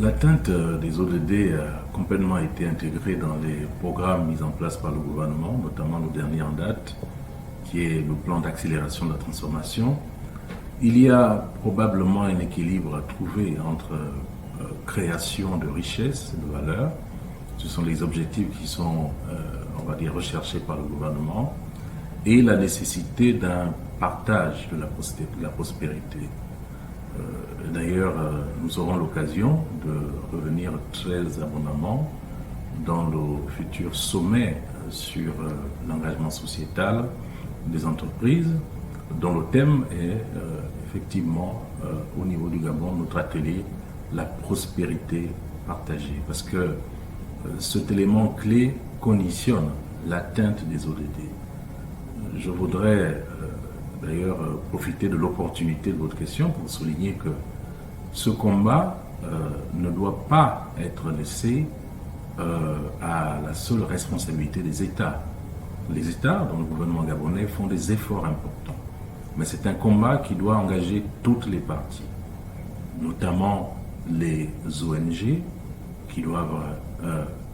L'atteinte des ODD a complètement été intégrée dans les programmes mis en place par le gouvernement, notamment le dernier en date, qui est le plan d'accélération de la transformation. Il y a probablement un équilibre à trouver entre création de richesses et de valeur. Ce sont les objectifs qui sont, on va dire, recherchés par le gouvernement, et la nécessité d'un partage de la prospérité. D'ailleurs, nous aurons l'occasion de revenir très abondamment dans le futur sommet sur l'engagement sociétal des entreprises, dont le thème est effectivement, au niveau du Gabon, notre atelier, la prospérité partagée. Parce que cet élément clé conditionne l'atteinte des ODD. Je voudrais d'ailleurs profiter de l'opportunité de votre question pour souligner que ce combat ne doit pas être laissé à la seule responsabilité des États. Les États, dont le gouvernement gabonais, font des efforts importants. Mais c'est un combat qui doit engager toutes les parties, notamment les ONG, qui doivent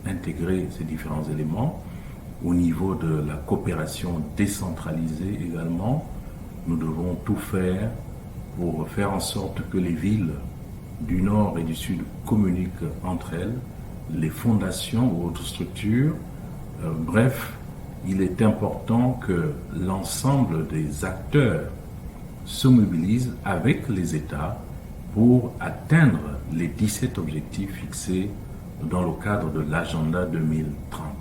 intégrer ces différents éléments. Au niveau de la coopération décentralisée également, nous devons tout faire pour faire en sorte que les villes du nord et du sud communiquent entre elles, les fondations ou autres structures. Bref, il est important que l'ensemble des acteurs se mobilisent avec les États pour atteindre les 17 objectifs fixés dans le cadre de l'agenda 2030.